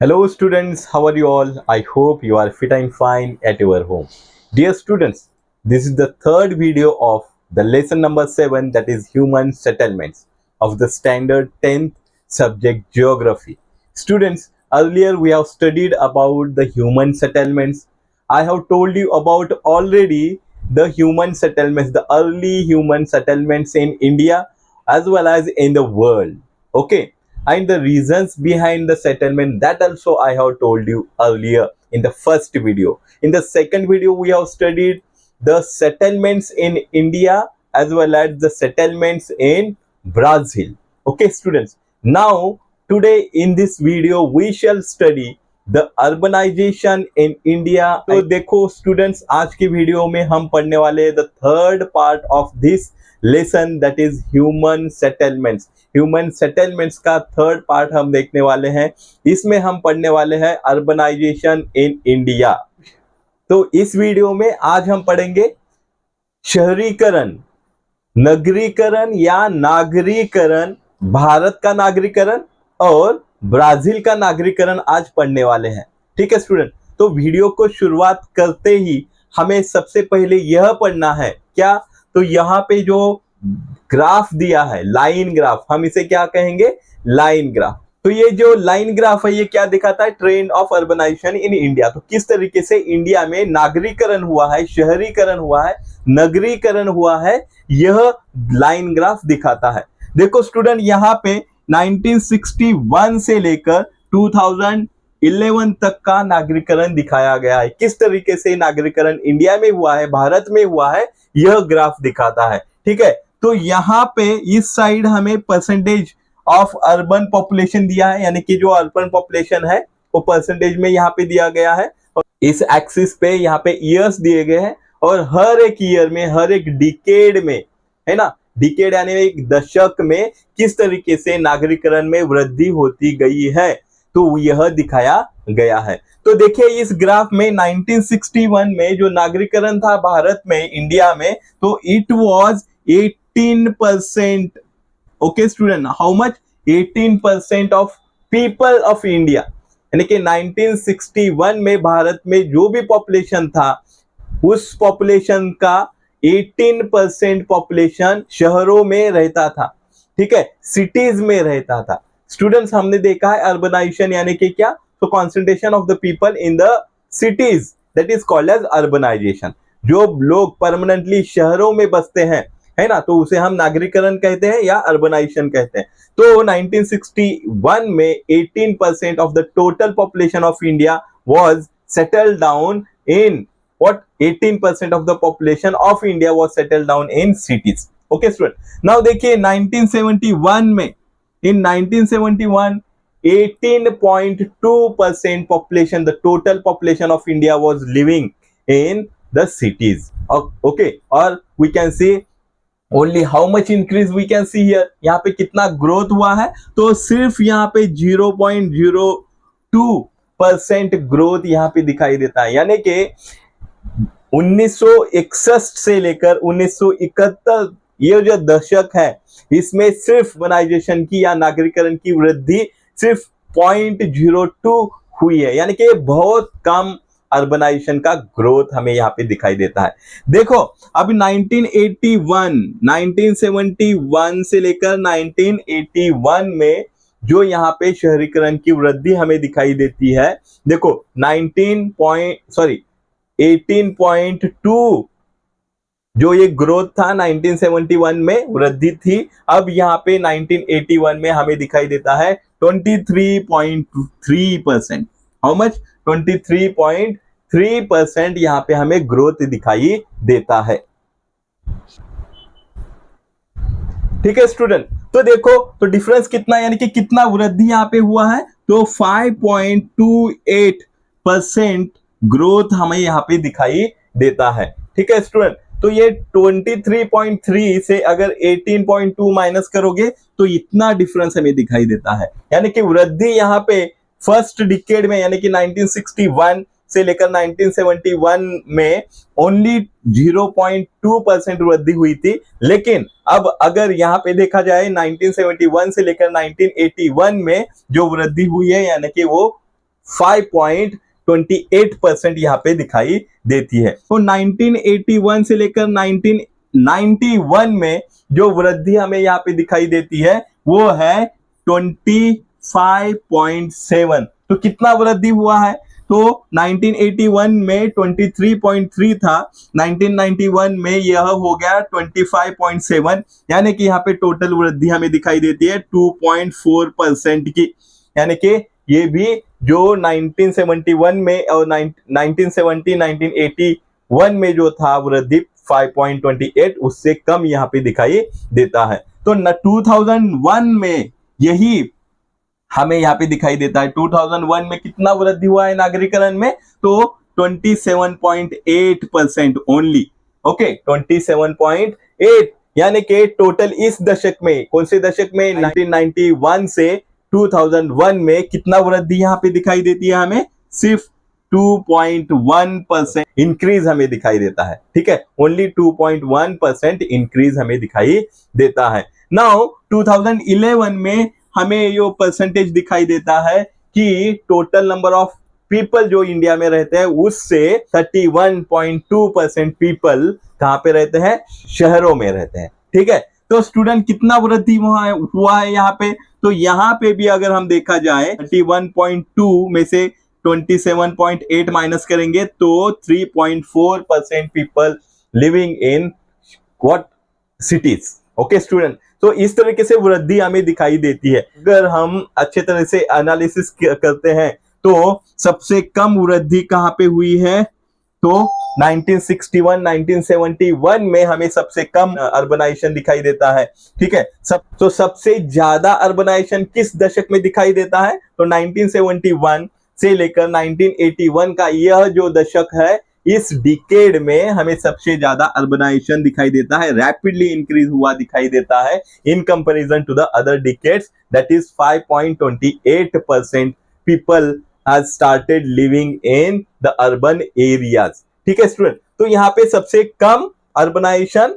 Hello students, how are you all? I hope you are fit and fine at your home. Dear students, this is the third video of the lesson number 7, that is human settlements of the standard 10th subject geography. Students, earlier we have studied about the human settlements. I have told you about already the human settlements, the early human settlements in India as well as in the world. Okay, and the reasons behind the settlement, that also I have told you earlier in the first video. In the second video we have studied the settlements in India as well as the settlements in Brazil. Okay students, now today in this video we shall study the urbanization in India. तो देखो students, आज की video में हम पढ़ने वाले the third part of this lesson, that is human settlements. Human settlements का third part हम देखने वाले हैं. इसमें हम पढ़ने वाले हैं अर्बनाइजेशन इन इंडिया. तो इस वीडियो में आज हम पढ़ेंगे शहरीकरण, नगरीकरण या नागरीकरण, भारत का नागरीकरण और ब्राजील का नागरीकरण आज पढ़ने वाले हैं. ठीक है स्टूडेंट, तो वीडियो को शुरुआत करते ही हमें सबसे पहले यह पढ़ना है क्या, तो यहाँ पे जो ग्राफ दिया है लाइन ग्राफ, हम इसे क्या कहेंगे, लाइन ग्राफ. तो ये जो लाइन ग्राफ है ये क्या दिखाता है, trend of urbanisation in India. तो किस तरीके से इंडिया में नागरीकरण हुआ है, शहरीकरण हुआ है, नगरीकरण हुआ है, यह लाइन ग्राफ दिखाता है. देखो स्टूडेंट, यहाँ पे 1961 से लेकर 2011 तक का नागरीकरण दिखाया गया है. किस तरीके से नागरीकरण इंडिया में हुआ है, भारत में हुआ है, यह ग्राफ दिखाता है. ठीक है, तो यहाँ पे इस साइड हमें परसेंटेज ऑफ अर्बन पॉपुलेशन दिया है, यानी कि जो अर्बन पॉपुलेशन है वो परसेंटेज में यहाँ पे दिया गया है. और इस एक्सिस पे यहाँ पे ईयर्स दिए गए हैं और हर एक ईयर में, हर एक डिकेड में, है ना, डिकेड यानी एक दशक में किस तरीके से नागरीकरण में वृद्धि होती गई है, तो यह दिखाया गया है. तो देखिए इस ग्राफ में 1961 में जो नागरीकरण था भारत में, इंडिया में, तो it was 18%. Okay student, how much, 18% of people of India. यानी कि 1961 में भारत में जो भी पॉपुलेशन था उस पॉपुलेशन का 18% पॉपुलेशन शहरों में रहता था. ठीक है, सिटीज में रहता था. स्टूडेंट्स, हमने देखा है अर्बनाइजेशन यानी कि क्या, तो concentration of the people in the cities, that is called as urbanisation. जो लोग परमानेंटली शहरों में बसते हैं, है ना, तो उसे हम नागरीकरण कहते हैं या अर्बनाइजेशन कहते हैं. तो 1961 में 18% of the total population of India was settled down in what, 18% of the population of India was settled down in cities. Okay student, now देखिए 1971 में, in 1971 18.2% population, the total population of India was living in the cities. Okay, or we can see only how much increase we can see here. यहाँ पे कितना growth हुआ है, तो सिर्फ यहाँ पे 0.02% ग्रोथ यहाँ पे दिखाई देता है. यानी कि 1961 से लेकर 1971 ये जो दशक है इसमें सिर्फ अर्बनाइजेशन की या नागरीकरण की वृद्धि सिर्फ 0.02 हुई है. यानी कि बहुत कम अर्बनाइजेशन का ग्रोथ हमें यहाँ पे दिखाई देता है. देखो अब 1971 से लेकर 1981 में जो यहाँ पे शहरीकरण की वृद्धि हमें दिखाई देती है, देखो 18.2 जो ये ग्रोथ था 1971 में वृद्धि थी, अब यहाँ पे 1981 में हमें दिखाई देता है 23.3%. हाउ मच, 23.3% यहाँ पे हमें ग्रोथ दिखाई देता है. ठीक है स्टूडेंट, तो देखो तो डिफरेंस कितना, यानी कि कितना वृद्धि यहाँ पे हुआ है, तो 5.28% ग्रोथ हमें यहाँ पे दिखाई देता है. ठीक है स्टूडेंट, तो ये 23.3 से अगर 18.2 माइनस करोगे तो इतना डिफरेंस हमें दिखाई देता है. यानी कि वृद्धि यहाँ पे फर्स्ट डिकेड में, यानी कि 1961 से लेकर 1971 में ओनली 0.2% वृद्धि हुई थी. लेकिन अब अगर यहाँ पे देखा जाए 1971 से लेकर 1981 में जो वृद्धि हुई है, यानी कि वो 5.28% यहाँ पे दिखाई देती है। तो 1981 से लेकर 1991 में जो वृद्धि हमें यहाँ पे दिखाई देती है वो है 25.7। तो कितना वृद्धि हुआ है? तो 1981 में 23.3 था, 1991 में यह हो गया 25.7, यानी कि यहाँ पे टोटल वृद्धि हमें दिखाई देती है 2.4% की। यानी कि ये भी जो 1971 में और 1970 1981 में जो था वृद्धि 5.28, उससे कम यहाँ पे दिखाई देता है। तो 2001 में यही हमें यहाँ पे दिखाई देता है। 2001 में कितना वृद्धि हुआ है नागरिकरण में? तो 27.8% ओनली। ओके, 27.8, यानी कि टोटल इस दशक में, कौन से दशक में, 1991 से 2001 में कितना वृद्धि यहाँ पे दिखाई देती है? हमें सिर्फ 2.1% इंक्रीज हमें दिखाई देता है। ठीक है, ओनली 2.1% इंक्रीज हमें दिखाई देता है। नाउ 2011 में हमें यो परसेंटेज दिखाई देता है कि टोटल नंबर ऑफ पीपल जो इंडिया में रहते हैं उससे 31.2% पीपल कहां पे रहते हैं? शहरों में रहते हैं। ठीक है, तो स्टूडेंट कितना वृद्धि हुआ है यहाँ पे? तो यहाँ पे भी अगर हम देखा जाए 31.2 में से 27.8 माइनस करेंगे तो 3.4% people living in what? Cities. Okay student, तो इस तरीके से वृद्धि हमें दिखाई देती है। अगर हम अच्छे तरह से एनालिसिस करते हैं तो सबसे कम वृद्धि कहां पे हुई है? तो 1961 1971 में हमें सबसे कम अर्बनाइजेशन दिखाई देता है। ठीक है, तो सबसे ज्यादा अर्बनाइजेशन किस दशक में दिखाई देता है? तो 1971 से लेकर 1981 का यह जो दशक है, इस डिकेड में हमें सबसे ज्यादा अर्बनाइजेशन दिखाई देता है, रैपिडली इंक्रीज हुआ दिखाई देता है in comparison to the other decades, that is 5.28% people has started living in the urban areas. ठीक है स्टूडेंट, तो यहाँ पे सबसे कम अर्बनाइजेशन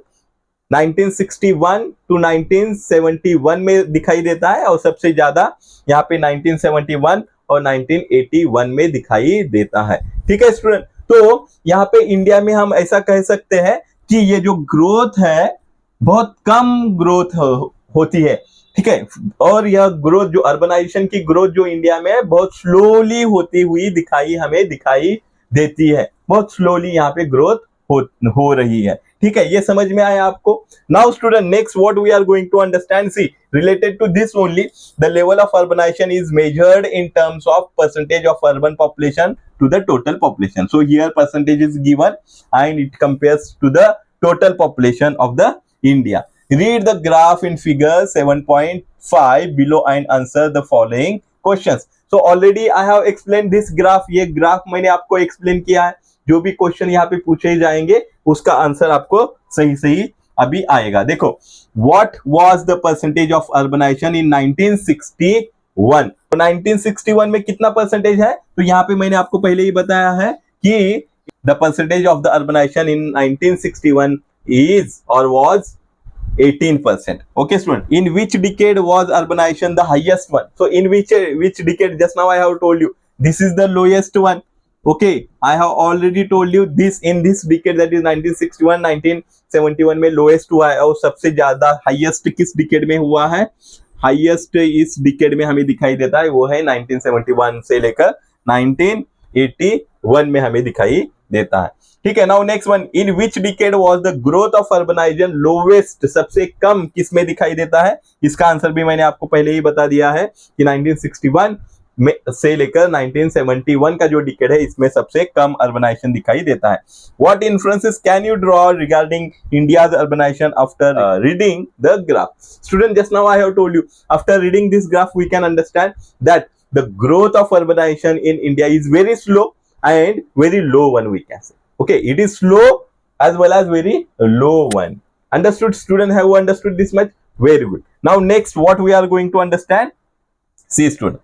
1961 टू 1971 में दिखाई देता है और सबसे ज्यादा यहाँ पे 1971 और 1981 में दिखाई देता है। ठीक है स्टूडेंट, तो यहाँ पे इंडिया में हम ऐसा कह सकते हैं कि ये जो ग्रोथ है बहुत कम ग्रोथ होती है। ठीक है, और यह ग्रोथ जो अर्बनाइजेशन की ग्रोथ जो इंडिया में है बहुत स्लोली होती हुई हमें दिखाई देती है, बहुत स्लोली यहाँ पे ग्रोथ हो रही है। ठीक है, ये समझ में आया आपको? Now student, next what we are going to understand, see related to this only, the level of urbanization is measured in terms of percentage of urban population to the total population. So here percentage is given and it compares to the total population of the India. Read the graph in figure 7.5 below and answer the following questions. So already I have explained this graph. ये graph मैंने आपको explain किया है। जो भी question यहाँ पे पूछे जाएंगे उसका आंसर आपको सही सही अभी आएगा। देखो, what was the percentage of urbanisation in 1961? तो 1961 में कितना परसेंटेज है? तो यहाँ पे मैंने आपको पहले ही बताया है कि the percentage of the urbanisation in 1961 is और was 18%. Okay student, in which decade was urbanization the highest one? So in which decade? Just now I have told you this is the lowest one. Okay, I have already told you this, in this decade, that is 1961 1971 में lowest हुआ है और सबसे ज्यादा highest किस decade में हुआ है? हाईएस्ट इस डिकेड में हमें दिखाई देता है वो है 1971 से लेकर 1981 में हमें दिखाई देता है। ठीक है, now next one, in which decade was the growth of urbanisation lowest? सबसे कम किस में दिखाई देता है? इसका आंसर भी मैंने आपको पहले ही बता दिया है कि 1961 में से लेकर 1971 का जो डिकेड है इसमें सबसे कम अर्बनाइजेशन दिखाई देता है। What influences can you draw regarding India's urbanisation after reading the graph? Student, just now I have told you, after reading this graph we can understand that the growth of urbanization in India is very slow and very low one, we can say. Okay, it is slow as well as very low one. Understood student? Have you understood this much? Very good. Now next what we are going to understand? See student,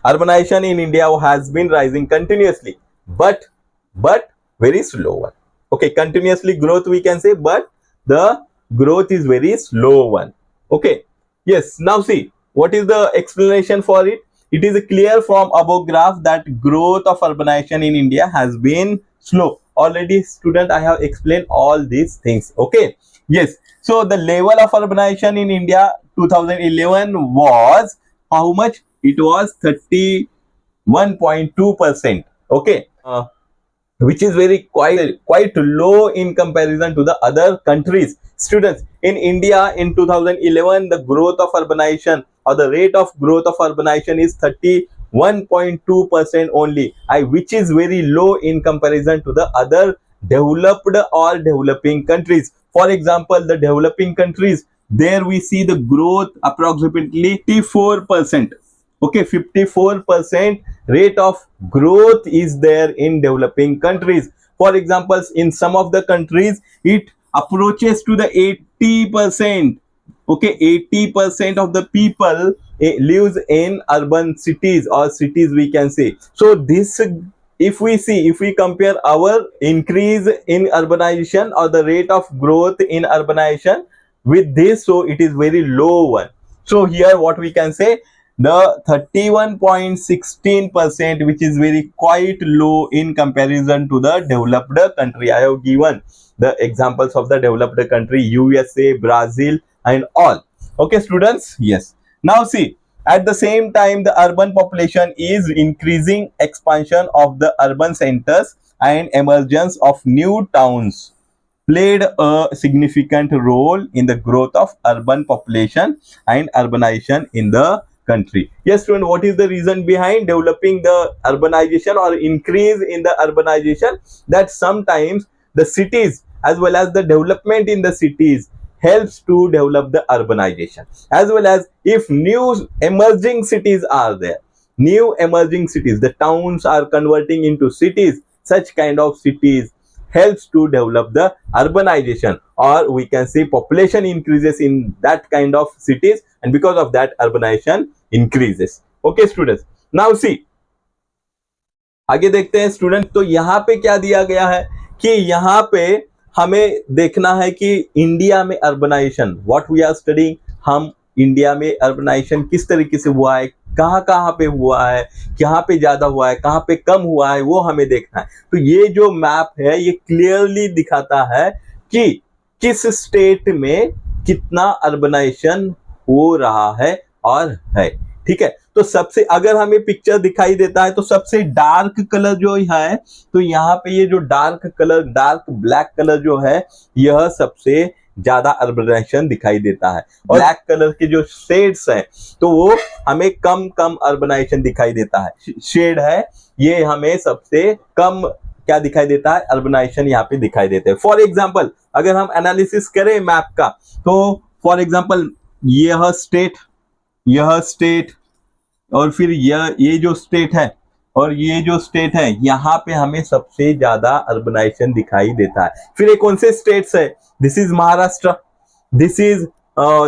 urbanization in India has been rising continuously but very slow one. Okay, continuously growth we can say, but the growth is very slow one. Okay, yes, now see what is the explanation for it. it is clear from above graph that growth of urbanization in India has been slow. Already, student, I have explained all these things. Okay. Yes. So the level of urbanization in India 2011 was how much? It was 31.2%. Okay. Which is very quite low in comparison to the other countries. Students, in India in 2011, the growth of urbanization or the rate of growth of urbanization is 31.2% only, which is very low in comparison to the other developed or developing countries. For example, the developing countries, there we see the growth approximately 54%. Okay, 54% rate of growth is there in developing countries. For example, in some of the countries it approaches to the 80%. Okay, 80% of the people lives in urban cities or cities, we can say. So this, if we compare our increase in urbanization or the rate of growth in urbanization with this, so it is very low one. So here what we can say, the 31.16%, which is very quite low in comparison to the developed country. I have given the examples of the developed country, USA, Brazil and all. Okay, students. Yes. Now see, at the same time the urban population is increasing. Expansion of the urban centers and emergence of new towns played a significant role in the growth of urban population and urbanization in the country. Yes, student, what is the reason behind developing the urbanization or increase in the urbanization? That sometimes the cities as well as the development in the cities helps to develop the urbanization, as well as if new emerging cities are there, new emerging cities, the towns are converting into cities, such kind of cities helps to develop the urbanization, or we can say population increases in that kind of cities, and because of that urbanization increases. Okay students, now see, आगे देखते हैं student. तो यहाँ पे क्या दिया गया है कि यहाँ पे हमें देखना है कि इंडिया में urbanisation, what we are studying, हम इंडिया में अर्बनाइजेशन किस तरीके से हुआ है, कहाँ कहाँ पे हुआ है, कहाँ पे ज्यादा हुआ है, कहाँ पे कम हुआ है, वो हमें देखना है। तो ये जो मैप है ये क्लियरली दिखाता है कि किस स्टेट में कितना अर्बनाइजेशन हो रहा है और है। ठीक है, तो सबसे अगर हमें पिक्चर दिखाई देता है तो सबसे डार्क कलर जो है, तो यहाँ पे ये जो dark colour, dark black colour जो है, यह सबसे ज्यादा अर्बनाइजेशन दिखाई देता है, और ब्लैक कलर के जो शेड्स हैं तो वो हमें कम कम अर्बनाइजेशन दिखाई देता है। शेड है ये हमें सबसे कम क्या दिखाई देता है, अर्बनाइजेशन यहाँ पे दिखाई देते हैं। फॉर एग्जाम्पल अगर हम एनालिसिस करें मैप का, तो फॉर एग्जाम्पल यह स्टेट और फिर ये जो स्टेट है और ये जो स्टेट है, यहाँ पे हमें सबसे ज्यादा अर्बनाइजेशन दिखाई देता है। फिर ये कौन से स्टेट्स है, this is Maharashtra, this is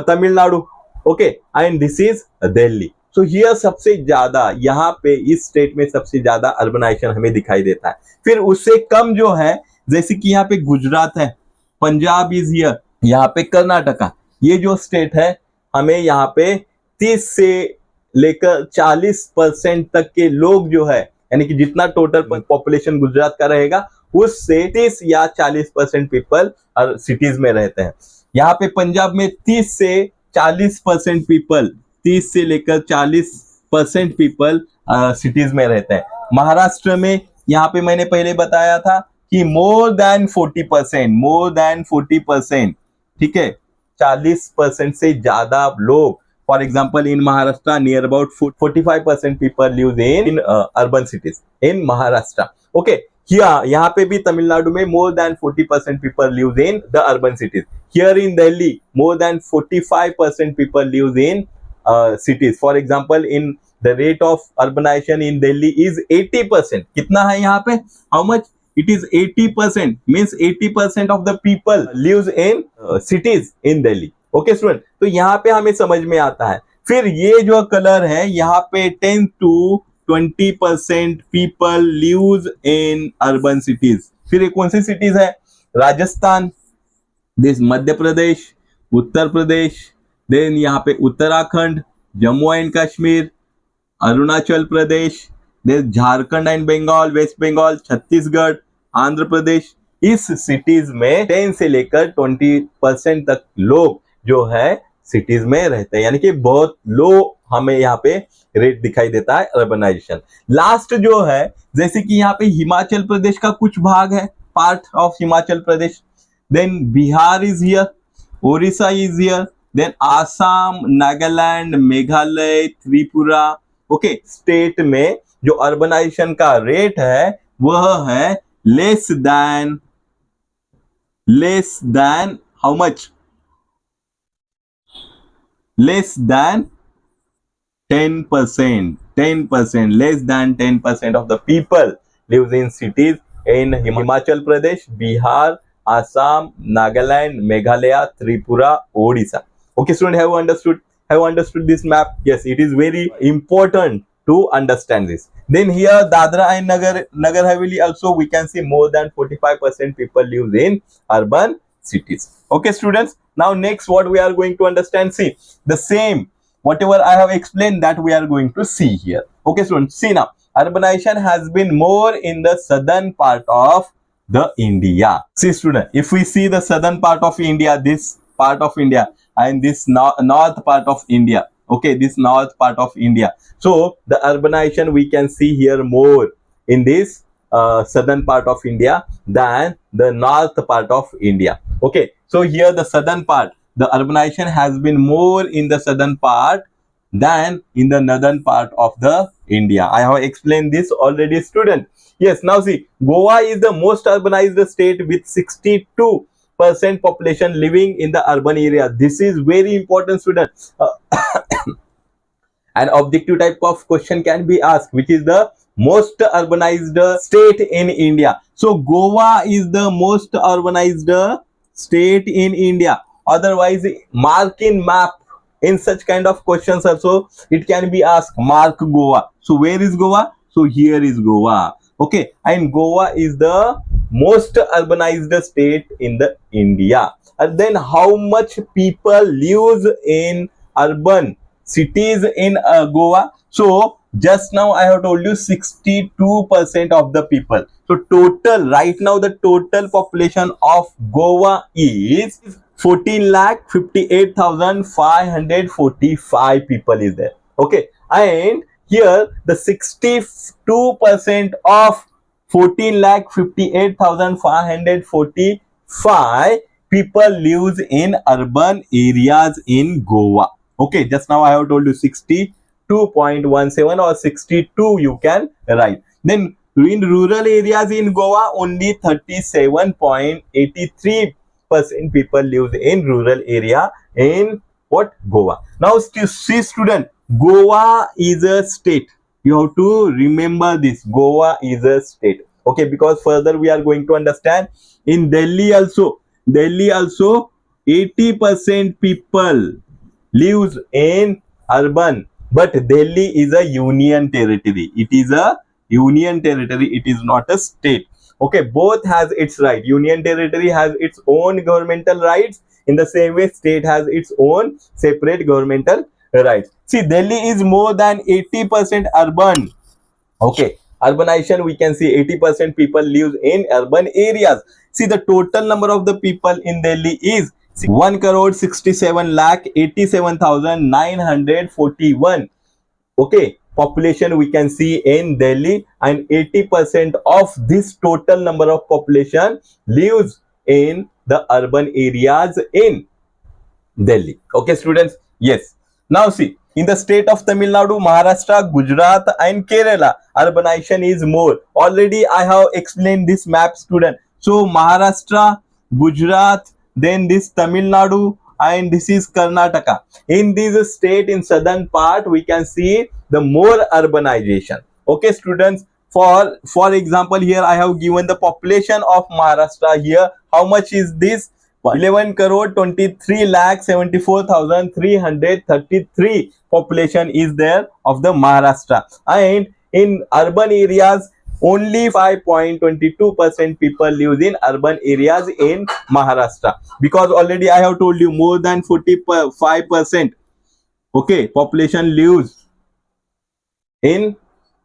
Tamil Nadu, okay, and this is Delhi. So here सबसे ज्यादा यहाँ पे इस स्टेट में सबसे ज्यादा अर्बनाइजेशन हमें दिखाई देता है। फिर उससे कम जो है, जैसे कि यहाँ पे गुजरात है, पंजाब इज हियर, यहाँ पे कर्नाटका, ये जो स्टेट है हमें यहाँ पे 30 से लेकर 40% तक के लोग जो है, यानी कि जितना टोटल पॉपुलेशन गुजरात का रहेगा उससे 30 या 40% पीपल सिटीज में रहते हैं। यहाँ पे पंजाब में 30 से 40% पीपल, 30 से लेकर 40% पीपल सिटीज में रहते हैं। महाराष्ट्र में यहाँ पे मैंने पहले बताया था कि मोर देन 40%, ठीक है, 40% से ज्यादा लोग, for example in Maharashtra near about 45% people live in urban cities in Maharashtra. Okay, यहाँ पे भी तमिलनाडु में more than 40% people live in the urban cities. Here in Delhi more than 45% people live in cities. For example, in the rate of urbanization in Delhi is 80%. कितना है यहाँ पे? How much? It is 80%. Means 80% of the people lives in cities in Delhi. Okay, student. तो यहाँ पे हमें समझ में आता है। फिर ये जो कलर है यहाँ पे 10 to 20% people lives in urban cities. फिर कौन सी cities है? राजस्थान, दिस मध्य प्रदेश, उत्तर प्रदेश, देन यहाँ पे Uttarakhand, Jammu and Kashmir, Arunachal Pradesh, there's Jharkhand and Bengal, West Bengal, Chhattisgarh, Andhra Pradesh. इस सिटीज में 10 से लेकर 20% तक लोग जो है सिटीज में रहते हैं, यानी कि बहुत लो हमें यहाँ पे रेट दिखाई देता है अर्बनाइजेशन. लास्ट जो है, जैसे कि यहाँ पे हिमाचल प्रदेश का कुछ भाग है, part of Himachal Pradesh, then Bihar is here, Odisha is here, then Assam, Nagaland, Meghalaya, Tripura. Okay, state में जो अर्बनाइजेशन का रेट है वह है less than how much? Less than 10%. 10%, less than 10% of the people lives in cities in Himachal Pradesh, Bihar, Assam, Nagaland, Meghalaya, Tripura, Odisha. Okay, student, have you understood? Have you understood this map? Yes, it is very important to understand this. Then here Dadra and Nagar Haveli also we can see more than 45% people live in urban cities. Okay, students. Now next what we are going to understand, see the same whatever I have explained that we are going to see here. Okay, students, see now urbanization has been more in the southern part of the India. See student, if we see the southern part of India, this part of India and this north part of India, okay, this north part of India, so the urbanization we can see here more in this southern part of India than the north part of India. Okay, so here the southern part, the urbanization has been more in the southern part than in the northern part of the India. I have explained this already, student. Yes, now see, Goa is the most urbanized state with 62% population living in the urban area. This is very important, student. An objective type of question can be asked, which is the most urbanized state in India. So Goa is the most urbanized state in India. Otherwise, mark in map. In such kind of questions also it can be asked, mark Goa. So where is Goa? So here is Goa. Okay, and Goa is the most urbanized state in the India. And then how much people lives in urban cities in Goa? So just now I have told you 62% of the people. So total, right now the total population of Goa is 14,58,545 people is there. Okay, and here the 62% of 14,58,545 people lives in urban areas in Goa. Okay, just now I have told you 62.17 or 62 you can write. Then in rural areas in Goa only 37.83% people live in rural area in what? Goa. Now see student, Goa is a state. You have to remember this, Goa is a state. Okay, because further we are going to understand. In Delhi also 80% people lives in urban, but Delhi is a union territory. It is a union territory, it is not a state. Okay, both has its right. Union territory has its own governmental rights. In the same way, state has its own separate governmental rights. See, Delhi is more than 80% urban. Okay, urbanization we can see 80% people live in urban areas. See, the total number of the people in Delhi is 1,67,87,941. Okay, population we can see in Delhi, and 80% of this total number of population lives in the urban areas in Delhi. Okay, students. Yes. Now see, in the state of Tamil Nadu, Maharashtra, Gujarat and Kerala, urbanization is more. Already I have explained this map, student. So Maharashtra, Gujarat, then this Tamil Nadu, and this is Karnataka. In this state in southern part we can see the more urbanization. Okay, students, for example, here I have given the population of Maharashtra. Here how much is this? 11 crore 23 lakh 74,333 population is there of the Maharashtra, and in urban areas only 5.22% people live in urban areas in Maharashtra, because already I have told you more than 45%, okay, population lives in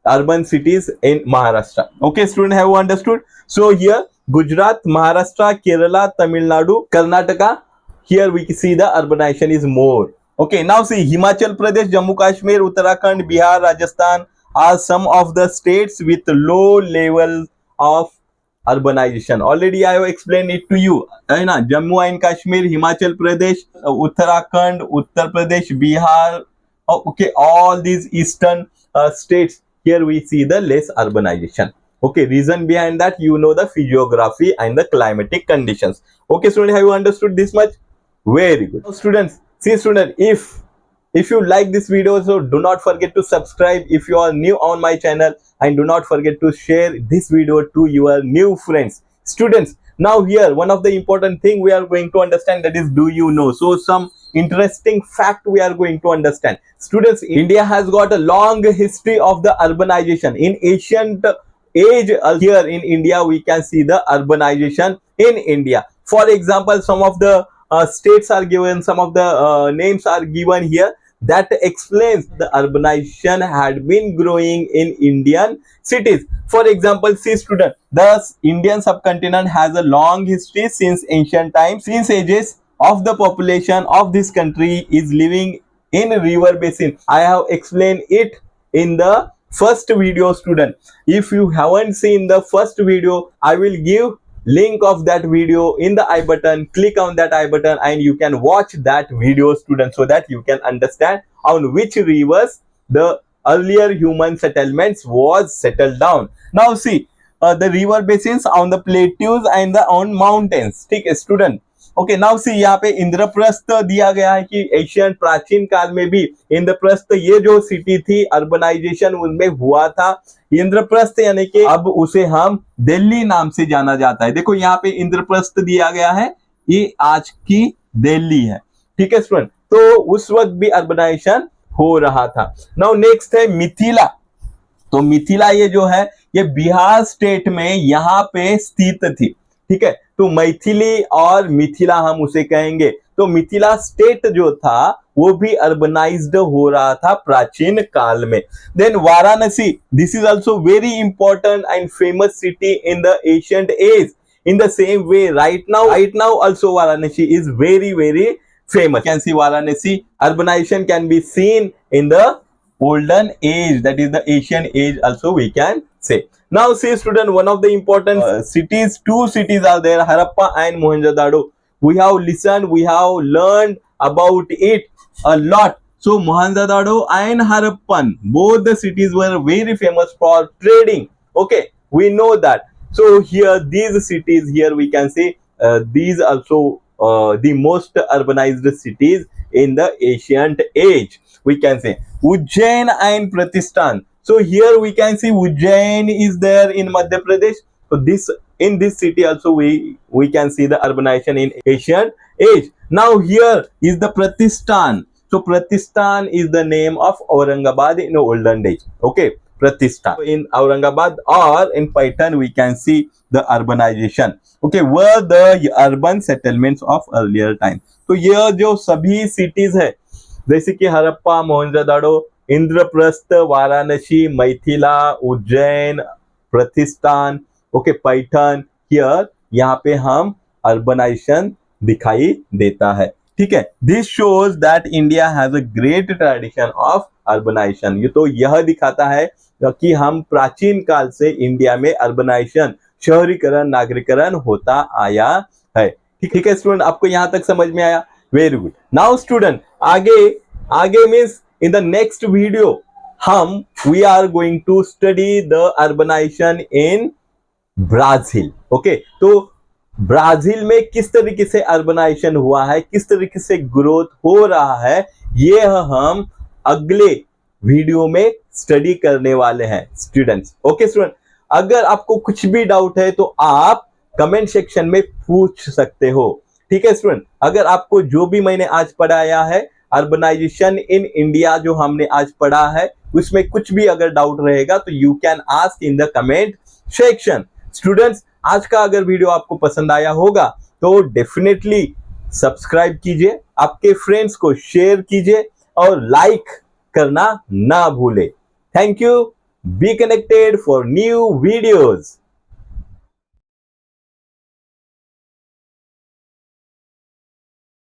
urban cities in Maharashtra. Okay, student, have you understood? So here Gujarat, Maharashtra, Kerala, Tamil Nadu, Karnataka, here we see the urbanization is more. Okay, now see Himachal Pradesh, Jammu Kashmir, Uttarakhand, Bihar, Rajasthan are some of the states with low level of urbanization. Already I have explained it to you, है ना? Jammu and Kashmir, Himachal Pradesh, Uttarakhand, Uttar Pradesh, Bihar, okay, all these eastern states, here we see the less urbanization. Okay, reason behind that, you know, the physiography and the climatic conditions. Okay, student, have you understood this much? Very good. Now, students, see student, if you like this video, so do not forget to subscribe if you are new on my channel, and do not forget to share this video to your new friends. Students, now here one of the important thing we are going to understand, that is, do you know? So some interesting fact we are going to understand. Students, India has got a long history of the urbanization. In ancient age, here in India we can see the urbanization in India. For example, some of the states are given, some of the names are given here, that explains the urbanization had been growing in Indian cities. For example, see student, the Indian subcontinent has a long history since ancient times. Since ages of the population of this country is living in river basin. I have explained it in the first video, student. If you haven't seen the first video, I will give link of that video in the I button. Click on that I button and you can watch that video, student, so that you can understand on which rivers the earlier human settlements was settled down. Now see the river basins on the plateaus and the on mountains. ठीक है student? Okay, now see यहाँ पे इंद्रप्रस्थ दिया गया है कि Asian प्राचीन काल में भी इंद्रप्रस्थ ये जो सिटी थी अर्बनाइजेशन उनमें हुआ था। इंद्रप्रस्थ यानी कि अब उसे हम दिल्ली नाम से जाना जाता है। देखो यहाँ पे इंद्रप्रस्थ दिया गया है, ये आज की दिल्ली है। ठीक है स्टूडेंट, तो उस वक्त भी अर्बनाइजेशन हो रहा था। नाउ नेक्स्ट है मिथिला। तो मिथिला ये जो है ये बिहार स्टेट में यहाँ पे स्थित थी। ठीक है, तो मैथिली और मिथिला हम उसे कहेंगे। तो मिथिला स्टेट जो था वो भी अर्बनाइज्ड हो रहा था प्राचीन काल में। Then Varanasi, this is also very important and famous city in the ancient age. In the same way, right now also Varanasi is very famous. You can see Varanasi urbanization can be seen in the olden age, that is the Asian age also we can say. Now see student, one of the important cities, two cities are there, Harappa and Mohenjo-daro. We have listened, we have learned about it a lot. So Mohenjo-daro and Harappan, both the cities were very famous for trading. Okay, we know that. So here these cities, here we can see these also the most urbanized cities in the ancient age, we can say. Ujjain and Pratishthan. So here we can see Ujjain is there in Madhya Pradesh. So this, in this city also we can see the urbanization in ancient age. Now here is the Pratishthan. So Pratishthan is the name of Aurangabad in olden days. Okay, Pratishthan. In Aurangabad or in Paitan we can see the urbanization. Okay, were the urban settlements of earlier time. तो ये जो सभी cities है, जैसे कि हरप्पा, मोहनजोदड़ो, इंद्रप्रस्थ, वाराणसी, मैथिला, उज्जैन, प्रतिष्ठान, okay, Paithan, here यहाँ पे हम अर्बनाइजेशन दिखाई देता है। ठीक है, this shows that India has a great tradition of urbanisation. ये तो यह दिखाता है कि हम प्राचीन काल से इंडिया में अर्बनाइजेशन, शहरीकरण, नागरीकरण होता आया है। ठीक है स्टूडेंट, आपको यहां तक समझ में आया? Very good. नाउ स्टूडेंट, आगे means in the next video we are going to study the urbanization in Brazil. Okay, तो ब्राजील में किस तरीके से अर्बनाइजेशन हुआ है, किस तरीके से ग्रोथ हो रहा है, ये हम अगले वीडियो में स्टडी करने वाले हैं स्टूडेंट्स। ओके स्टूडेंट, अगर आपको कुछ भी डाउट है तो आप कमेंट सेक्शन में पूछ सकते हो। ठीक है स्टूडेंट, अगर आपको जो भी मैंने आज पढ़ाया है अर्बनाइजेशन इन इंडिया जो हमने आज पढ़ा है, उसमें कुछ भी अगर डाउट रहेगा तो you can ask in the comment section. Students, आज का अगर वीडियो आपको पसंद आया होगा तो डेफिनेटली सब्सक्राइब कीजिए, आपके फ्रेंड्स को शेयर कीजिए और लाइक करना ना भूले। Thank you. Be connected for new videos.